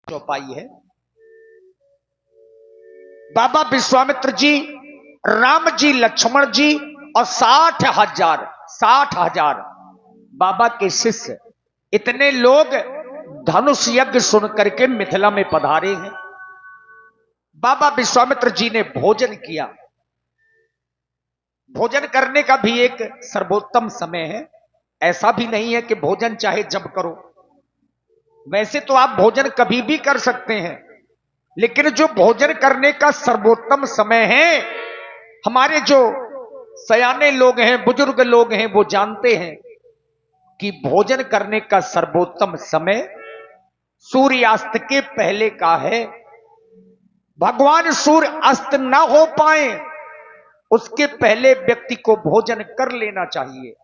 चौपाई है। बाबा विश्वामित्र जी, राम जी, लक्ष्मण जी और 60,000 बाबा के शिष्य, इतने लोग धनुष यज्ञ सुन करके मिथिला में पधारे हैं। बाबा विश्वामित्र जी ने भोजन किया। भोजन करने का भी एक सर्वोत्तम समय है। ऐसा भी नहीं है कि भोजन चाहे जब करो। वैसे तो आप भोजन कभी भी कर सकते हैं, लेकिन जो भोजन करने का सर्वोत्तम समय है, हमारे जो सयाने लोग हैं, बुजुर्ग लोग हैं, वो जानते हैं कि भोजन करने का सर्वोत्तम समय सूर्यास्त के पहले का है। भगवान सूर्य अस्त न हो पाए उसके पहले व्यक्ति को भोजन कर लेना चाहिए।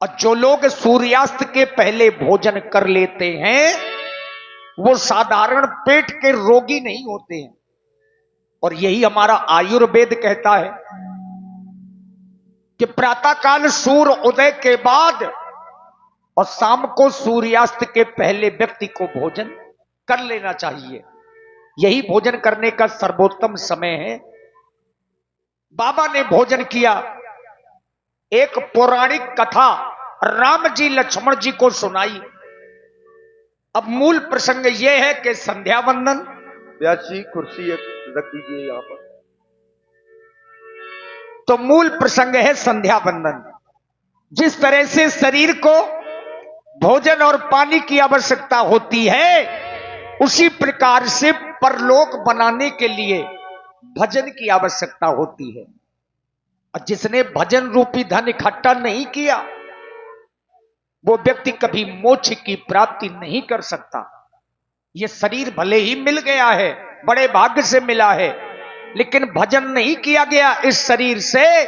और जो लोग सूर्यास्त के पहले भोजन कर लेते हैं वो साधारण पेट के रोगी नहीं होते हैं। और यही हमारा आयुर्वेद कहता है कि प्रातःकाल सूर्य उदय के बाद और शाम को सूर्यास्त के पहले व्यक्ति को भोजन कर लेना चाहिए। यही भोजन करने का सर्वोत्तम समय है। बाबा ने भोजन किया। एक पौराणिक कथा राम जी लक्ष्मण जी को सुनाई। अब मूल प्रसंग यह है कि संध्या वंदन। व्यासी कुर्सी रख दीजिए यहां पर। तो मूल प्रसंग है संध्या वंदन। जिस तरह से शरीर को भोजन और पानी की आवश्यकता होती है, उसी प्रकार से परलोक बनाने के लिए भजन की आवश्यकता होती है। और जिसने भजन रूपी धन इकट्ठा नहीं किया, वो व्यक्ति कभी मोक्ष की प्राप्ति नहीं कर सकता। यह शरीर भले ही मिल गया है, बड़े भाग्य से मिला है, लेकिन भजन नहीं किया गया इस शरीर से,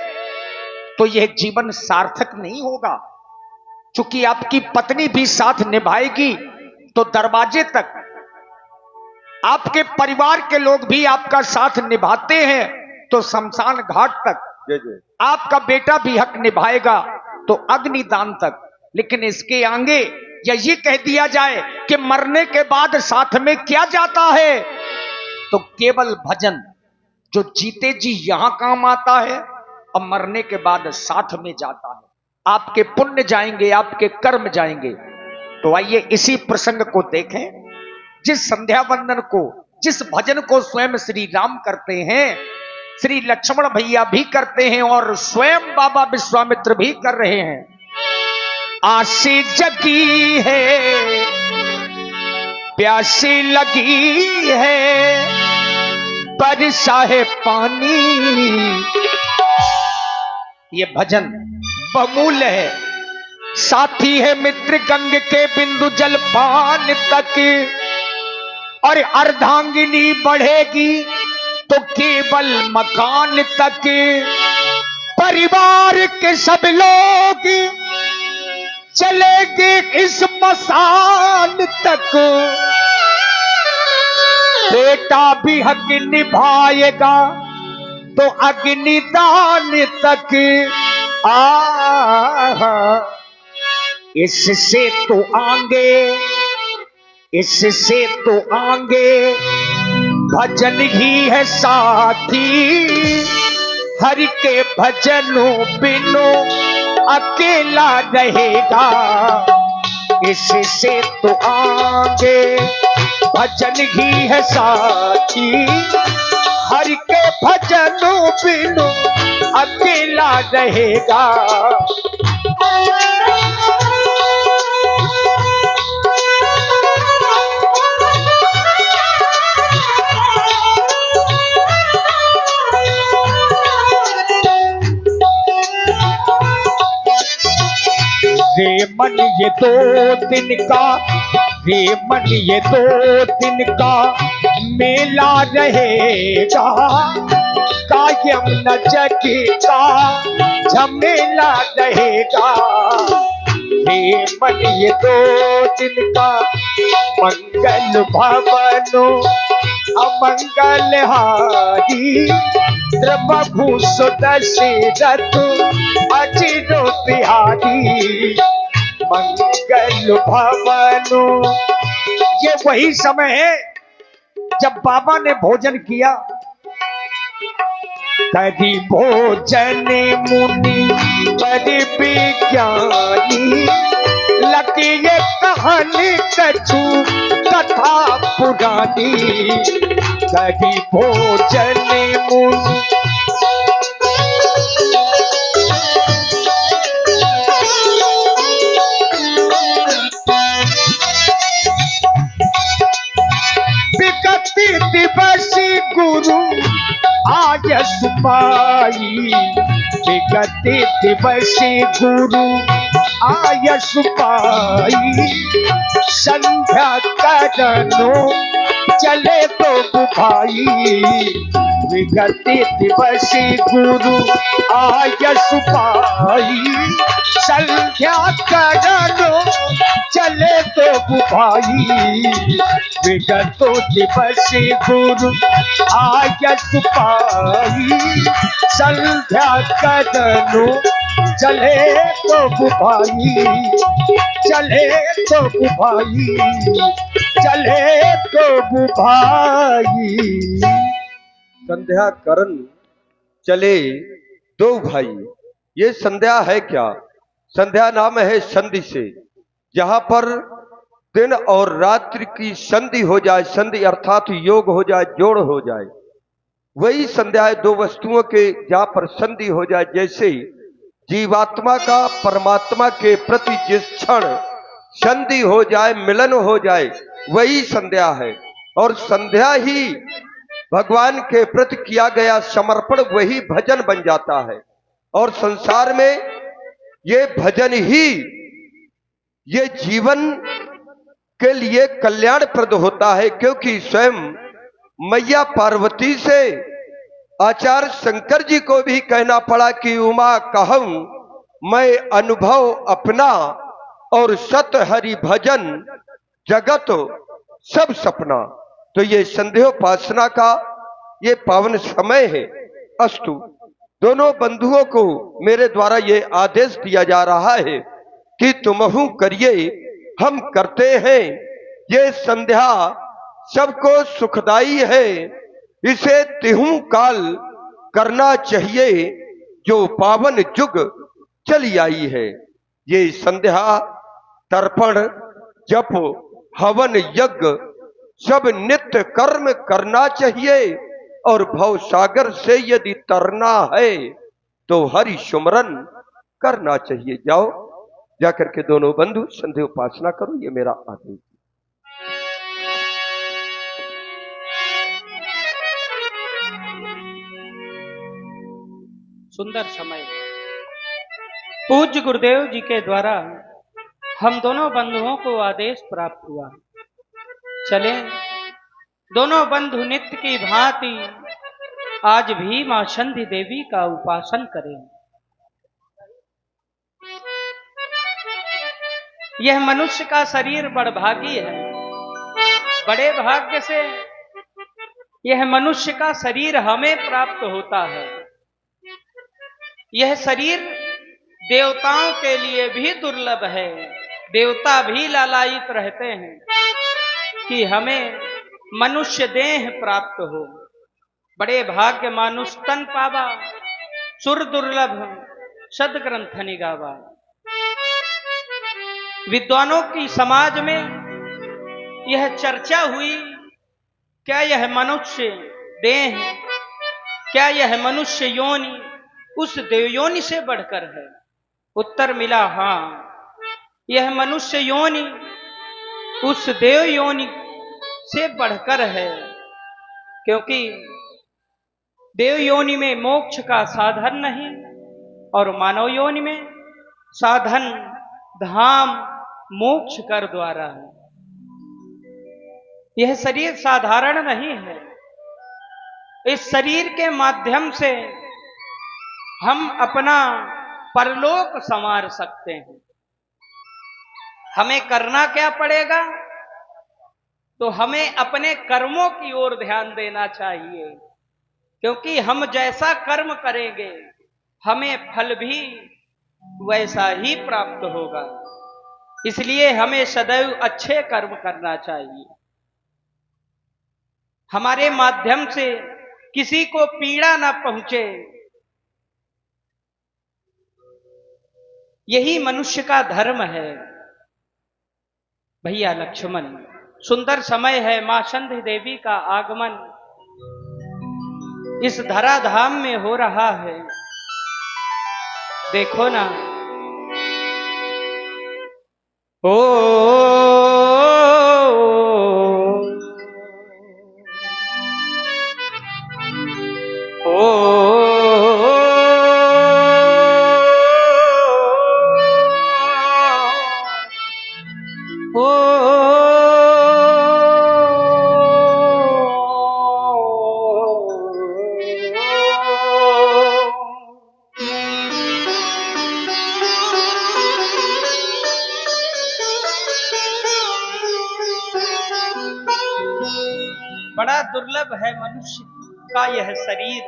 तो यह जीवन सार्थक नहीं होगा। चूंकि आपकी पत्नी भी साथ निभाएगी तो दरवाजे तक, आपके परिवार के लोग भी आपका साथ निभाते हैं तो शमशान घाट तक, आपका बेटा भी हक निभाएगा तो अग्निदान तक। लेकिन इसके आगे या ये कह दिया जाए कि मरने के बाद साथ में क्या जाता है, तो केवल भजन, जो जीते जी यहां काम आता है और मरने के बाद साथ में जाता है। आपके पुण्य जाएंगे, आपके कर्म जाएंगे। तो आइए इसी प्रसंग को देखें। जिस संध्या वंदन को, जिस भजन को स्वयं श्री राम करते हैं, श्री लक्ष्मण भैया भी करते हैं और स्वयं बाबा विश्वामित्र भी कर रहे हैं। आसी जगी है, प्यासी लगी है, बरसा है पानी। ये भजन बहुमूल्य है। साथी है मित्र गंग के बिंदु जल पान तक, और अर्धांगिनी बढ़ेगी तो केवल मकान तक। परिवार के सब लोग चलेंगे इस मसान तक, बेटा भी हक निभाएगा तो अग्निदान तक। इससे तो आगे, इससे तो आगे भजन ही है साथी। हरि के भजनों बिनु अकेला रहेगा। इससे तो आगे भजन ही है साथी। हरि के भजनों बिनु अकेला रहेगा। रे मन ये 2 दिन का, रे मन ये 2 दिन का मेला रहेगा। कायम न जगेगा, झमेला रहेगा। रे मन ये 2 दिन का मंगल भवनो अमंगल हारी। प्रभु सुदशरथ अचिरो बिहारी। मंगल भवनो ये वही समय है जब बाबा ने भोजन किया। कभी भोजन मुनि बड़े विज्ञानी, लगी ये कहानी कछु कथा पुरानी। कभी भोजन मुनि विगति दिवस गुरु आयस पाई। विगति दिवस गुरु आयस पाई। संध्या करनो चले तो भाई। विगति दिवस गुरु आयस पाई। संध्या करनो चले तो भाई। विगतो दिवस गुरु आयस पाई। संध्या करनो चले तो भाई। चले तो भाई। चले तो भाई। संध्या करण चले दो भाई। ये संध्या है क्या? संध्या नाम है संधि से, जहां पर दिन और रात्रि की संधि हो जाए। संधि अर्थात योग हो जाए, जोड़ हो जाए, वही संध्या है। दो वस्तुओं के जहां पर संधि हो जाए, जैसे जीवात्मा का परमात्मा के प्रति जिस क्षण संधि हो जाए, मिलन हो जाए, वही संध्या है। और संध्या ही भगवान के प्रति किया गया समर्पण, वही भजन बन जाता है। और संसार में ये भजन ही ये जीवन के लिए कल्याणप्रद होता है। क्योंकि स्वयं मैया पार्वती से आचार्य शंकर जी को भी कहना पड़ा कि उमा कहूं मैं अनुभव अपना, और सत हरि भजन जगत सब सपना। तो ये संध्योपासना का ये पावन समय है। अस्तु, दोनों बंधुओं को मेरे द्वारा ये आदेश दिया जा रहा है कि तुमहु करिए, हम करते हैं। ये संध्या सबको सुखदाई है, इसे तिहु काल करना चाहिए, जो पावन युग चली आई है। ये संध्या तर्पण जप हवन यज्ञ सब नित्य कर्म करना चाहिए। और भव सागर से यदि तरना है तो हरि सुमरन करना चाहिए। जाओ, जाकर के दोनों बंधु संध्या उपासना करो, ये मेरा आदेश। सुंदर समय पूज्य गुरुदेव जी के द्वारा हम दोनों बंधुओं को आदेश प्राप्त हुआ, चले दोनों बंधु नित्य की भांति आज भी मां संधि देवी का उपासन करें। यह मनुष्य का शरीर बड़भागी है। बड़े भाग्य से यह मनुष्य का शरीर हमें प्राप्त होता है। यह शरीर देवताओं के लिए भी दुर्लभ है। देवता भी लालायित रहते हैं कि हमें मनुष्य देह प्राप्त हो। बड़े भाग्य मानुष तन पावा, सुर दुर्लभ सदग्रंथ निगावा। विद्वानों की समाज में यह चर्चा हुई, क्या यह मनुष्य देह, क्या यह मनुष्य योनि उस देव योनि से बढ़कर है? उत्तर मिला हां, यह मनुष्य योनि उस देव योनि से बढ़कर है। क्योंकि देव योनि में मोक्ष का साधन नहीं, और मानव योनि में साधन धाम मोक्ष कर द्वारा है। यह शरीर साधारण नहीं है। इस शरीर के माध्यम से हम अपना परलोक संवार सकते हैं। हमें करना क्या पड़ेगा? तो हमें अपने कर्मों की ओर ध्यान देना चाहिए, क्योंकि हम जैसा कर्म करेंगे हमें फल भी वैसा ही प्राप्त होगा। इसलिए हमें सदैव अच्छे कर्म करना चाहिए। हमारे माध्यम से किसी को पीड़ा ना पहुंचे, यही मनुष्य का धर्म है। भैया लक्ष्मण, सुंदर समय है, मां संध्या देवी का आगमन इस धराधाम में हो रहा है। देखो ना, ओ बड़ा दुर्लभ है मनुष्य का यह शरीर।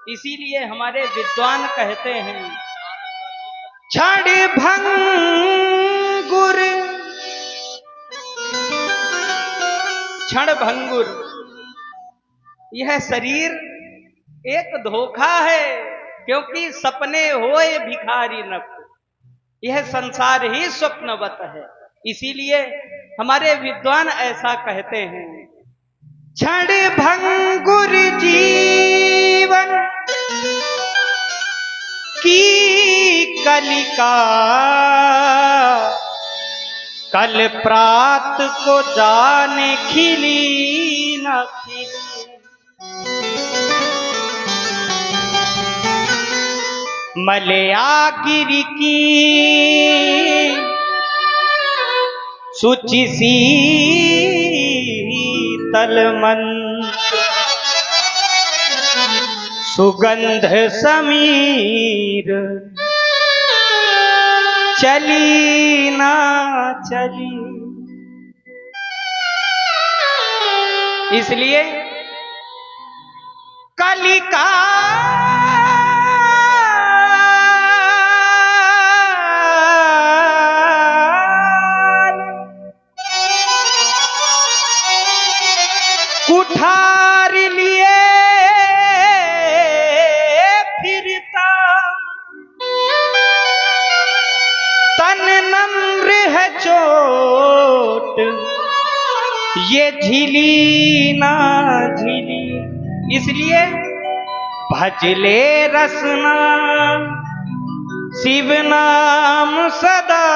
इसीलिए हमारे विद्वान कहते हैं, क्षण भंगुर, क्षण भंगुर, यह शरीर एक धोखा है, क्योंकि सपने होए भिखारी नप, यह संसार ही स्वप्नवत है। इसीलिए हमारे विद्वान ऐसा कहते हैं, क्षण भंगुर जीवन की कलिका, कल प्रात को जाने खिली न खिली। मलयागिरि की शुचि शीतल मन, सुगंध समीर, चली ना चली। इसलिए कलिका कुठार लिए फिरता, तन नम्र है चोट ये झिली ना झिली। इसलिए भजले रसना शिव नाम सदा,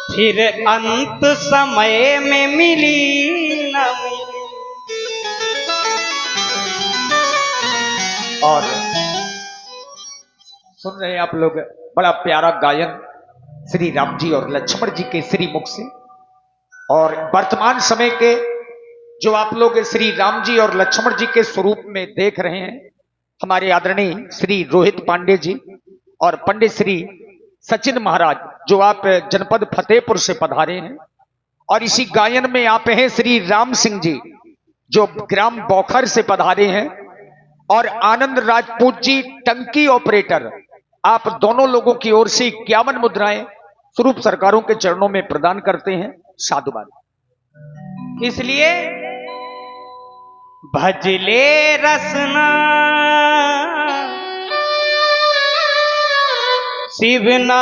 फिर अंत समय में मिली न मिली। और सुन रहे हैं आप लोग बड़ा प्यारा गायन श्री राम जी और लक्ष्मण जी के श्री मुख से। और वर्तमान समय के जो आप लोग श्री राम जी और लक्ष्मण जी के स्वरूप में देख रहे हैं, हमारे आदरणीय श्री रोहित पांडे जी और पंडित श्री सचिन महाराज, जो आप जनपद फतेहपुर से पधारे हैं। और इसी गायन में आप हैं श्री राम सिंह जी, जो ग्राम बौखर से पधारे हैं। और आनंद राजपूत जी टंकी ऑपरेटर, आप दोनों लोगों की ओर से 51 मुद्राएं स्वरूप सरकारों के चरणों में प्रदान करते हैं। साधुवाद। इसलिए भजले रसना शिव नाम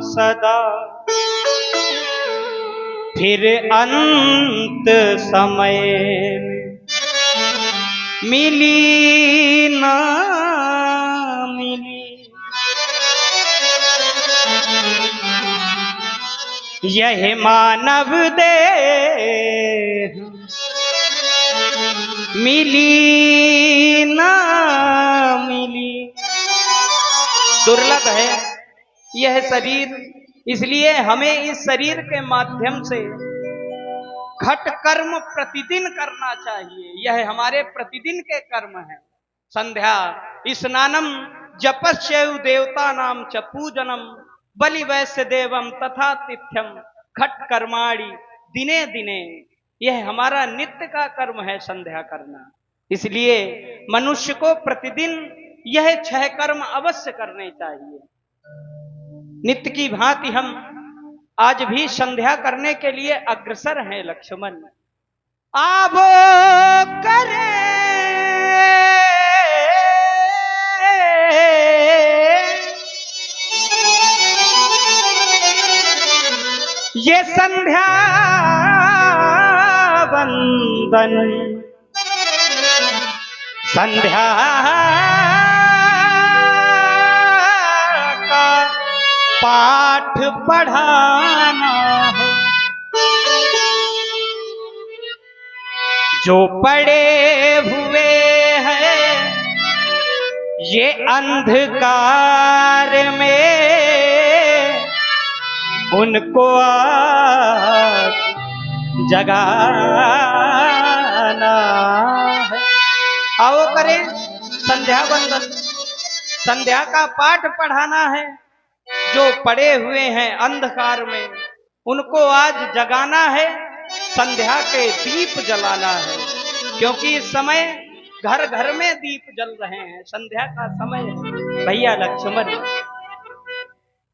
सदा, फिर अंत समय में मिली ना मिली। यह मानव देह मिली ना मिली। दुर्लभ है यह शरीर, इसलिए हमें इस शरीर के माध्यम से घट कर्म प्रतिदिन करना चाहिए। यह हमारे प्रतिदिन के कर्म हैं। संध्या स्नानम जपस्यु देवता नाम च पूजनम बलि वैश्य देवम तथा तिथ्यम घट कर्माणि दिने दिने। यह हमारा नित्य का कर्म है संध्या करना। इसलिए मनुष्य को प्रतिदिन यह 6 कर्म अवश्य करने चाहिए। नित्य की भांति हम आज भी संध्या करने के लिए अग्रसर हैं लक्ष्मण। आवो करें ये संध्या वंदन, संध्या का पाठ पढ़ाना है। जो पड़े हुए हैं ये अंधकार में, उनको आज जगाना है। आओ करें संध्या वंदन, संध्या का पाठ पढ़ाना है। जो पड़े हुए हैं अंधकार में उनको आज जगाना है, संध्या के दीप जलाना है। क्योंकि इस समय घर घर में दीप जल रहे हैं, संध्या का समय है भैया लक्ष्मण।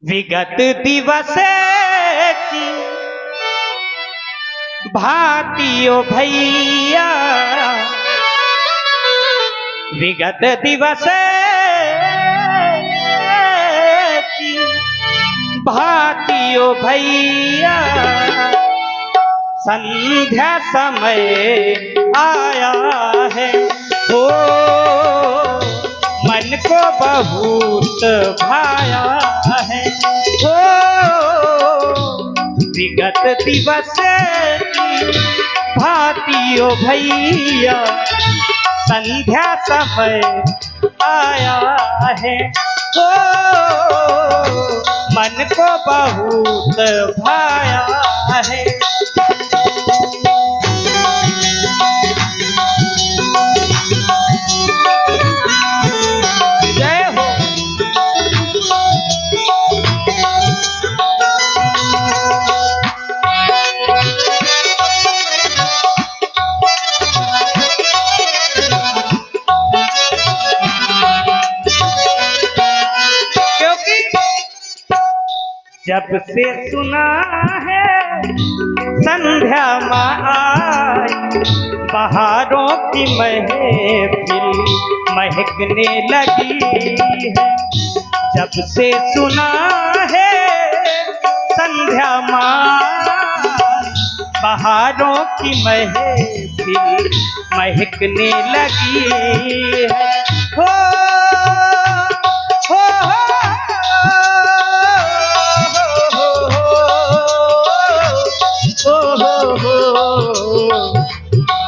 विगत दिवस की भांतियो भैया, विगत दिवस की भांतियो भैया, संध्या समय आया है। हो मन को बहुत भाया है। हो विगत दिवस की भांतियो भैया, संध्या समय आया है। हो मन को बहुत भाया है। जय हो। क्योंकि जब से सुना है संध्या माँ आई, बहारों की महफिल महकने लगी है। जब से सुना है संध्या माँ, बहारों की महफिल महकने लगी है। हो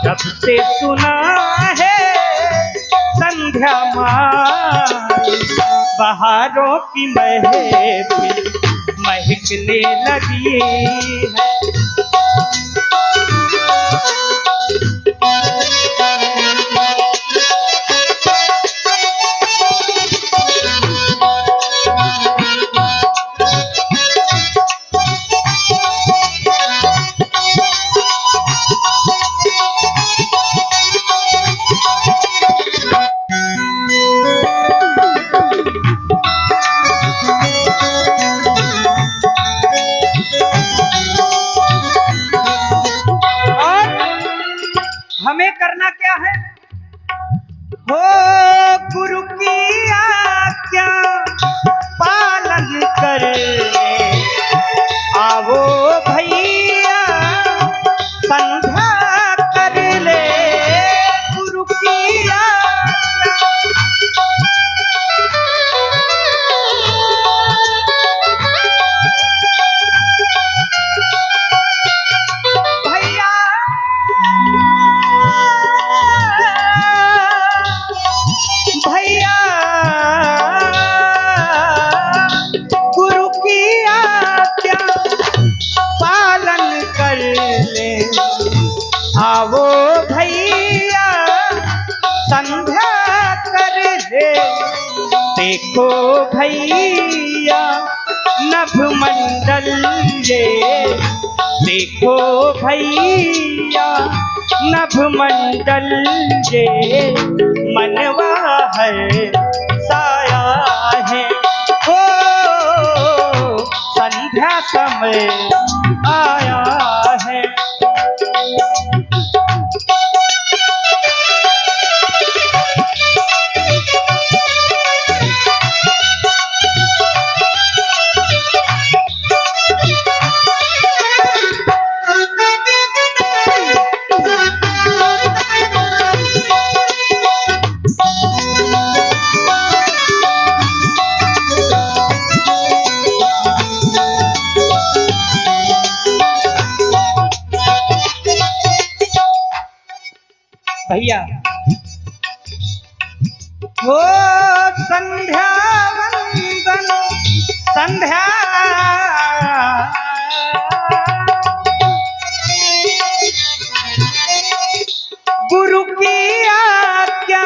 जब से सुना है संध्या माँ, बहारों की महफिल महकने लगी है। हमें करना क्या है? हो गुरु की आज्ञा पालन कर ले, आवो भैया संध्या कर ले। गुरु की आज्ञा भैया भैया, गुरु की आज्ञा पालन कर ले, आवो भैया संध्या कर ले। देखो भैया नभ मंडल ये, देखो भैया नभ मंडल ये मनवा है साया है। ओ संध्या समय आया है। भैया वो संध्या वंदन संध्या गुरु की आज्ञा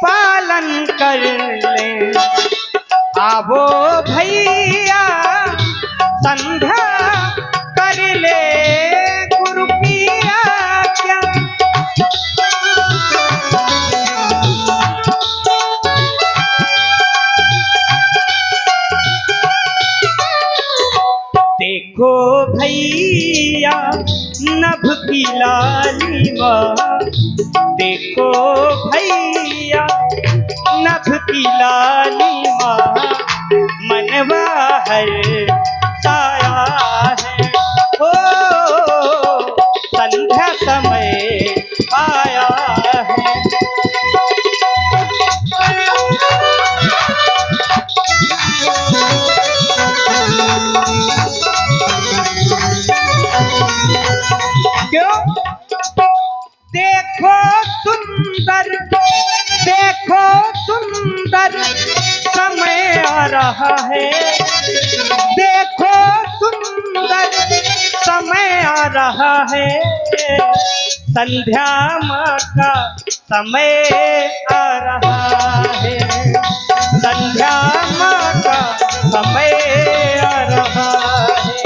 पालन कर ले। आवो भैया संध्या कर ले गुरु की आज्ञा। देखो भैया नभ की लालिमा, देखो भैया नभ की लालिमा, मनवा है साया है। ओ संध्या समय आया है। क्यों? देखो सुंदर, देखो सुंदर समय आ रहा है। देखो सुंदर समय आ रहा है। संध्या माँ का समय आ रहा है। संध्या माँ का समय आ रहा है।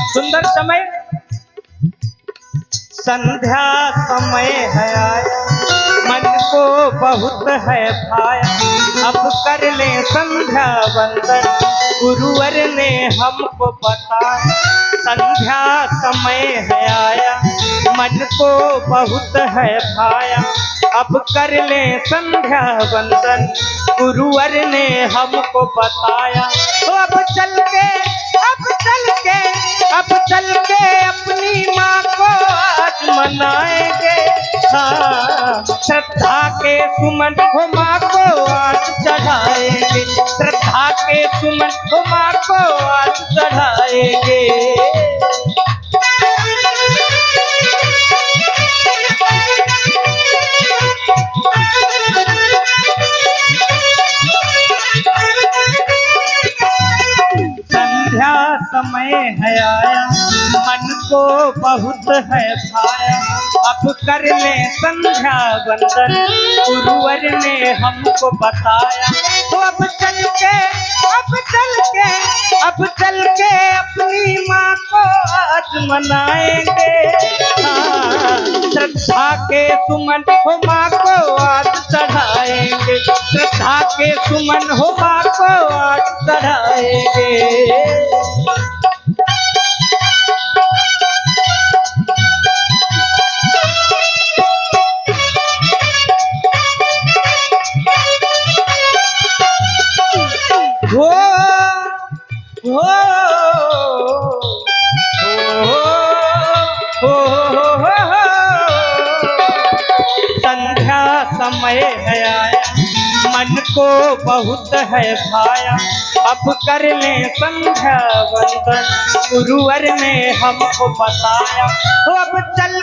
सुंदर समय संध्या समय है आया, मन को बहुत है भाया। अब कर ले संध्या वंदन, गुरुवर ने हमको बताया। संध्या समय है आया, मन को बहुत है भाया। अब कर ले संध्या वंदन, गुरुवर ने हमको बताया। तो अब चल के अपनी माँ को आज मनाएंगे। हाँ, श्रद्धा के सुमन हो माँ को आज चढ़ाएंगे। श्रद्धा के सुमन हो माँ को आज चढ़ाएंगे। संध्या समय है आया, मन को बहुत है भाया। अब कर ले संध्या वंदन, गुरुवर ने हमको बताया। तो अब चल के अपनी माँ को आज मनाएंगे। हाँ, श्रद्धा के सुमन हो माँ को आज चढ़ाएंगे। श्रद्धा के सुमन हो माँ को आज चढ़ाएंगे। हो हो हो संध्या समय है आया, मन को बहुत है भाया। अब कर ले संध्या वंदन, गुरुवर ने हमको बताया। तो अब चल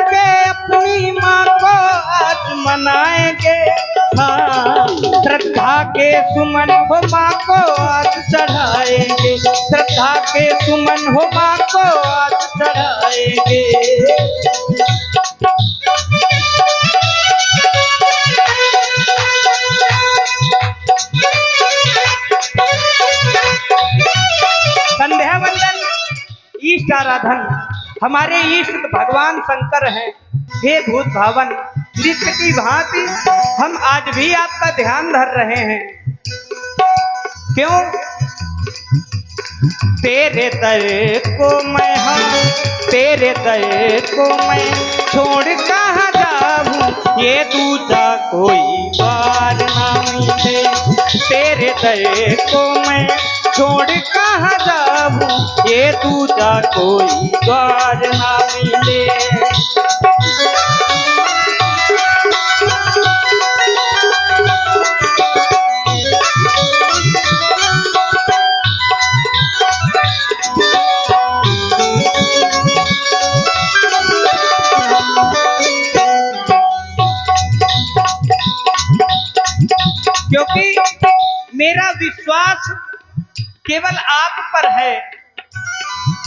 के अपनी माँ को आज मनाएंगे। हाँ, श्रद्धा के सुमन हो माँ को आज चढ़ाएंगे। श्रद्धा के सुमन हो माँ को आज चढ़ाएंगे। इष्टाराधन हमारे इष्ट भगवान शंकर हैं। हे भूत भावन, नित्य की भांति हम आज भी आपका ध्यान धर रहे हैं। क्यों? तेरे दर को मैं तेरे दर को मैं छोड़ कहाँ जाऊं, ये दूजा कोई द्वार ना मिले। तेरे दर को मैं छोड़ कहाँ जाऊं, ये दूजा कोई द्वार ना मिले। क्योंकि मेरा विश्वास केवल आप पर है।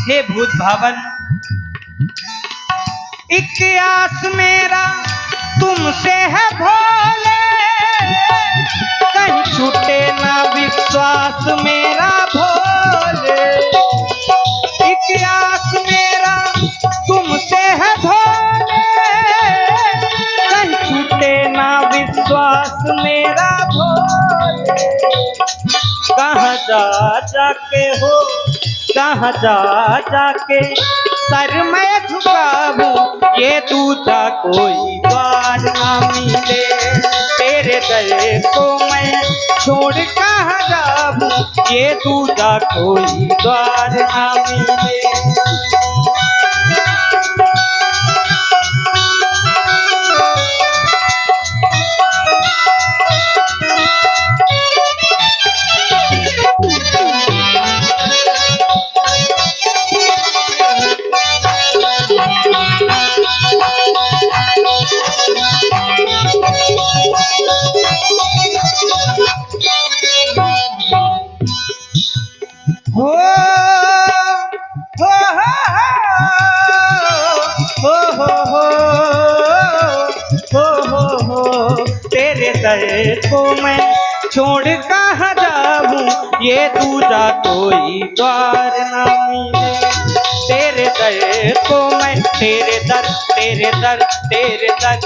हे भूत भावन, एक आस मेरा तुमसे है भोले, कहीं छूटे ना विश्वास मेरा भोले। एक आस मेरा तुमसे है भोले, कहीं छूटे ना विश्वास मेरा भोले। कहाँ जा जाके हो, कहाँ जा जाके सर मैं झुकाऊं, ये दूजा कोई द्वार ना मिले। तेरे दर को मैं छोड़ कहाँ जाऊं, ये दूजा कोई द्वार ना मिले। हो हो हो, तेरे दर को मैं छोड़ कहाँ जाऊं, ये दूजा कोई द्वार ना मिले। तेरे दर को मैं तेरे दर तेरे दर तेरे दर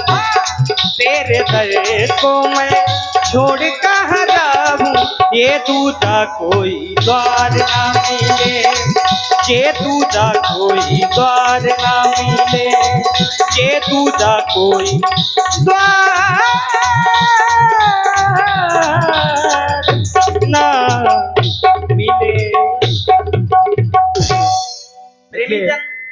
तेरे दर को मैं छोड़ कहाँ जाऊं, ये दूजा कोई द्वार ना मिले। ये दूजा कोई द्वार ना मिले, ये दूजा कोई द्वार ना मिले। प्रेमी जन,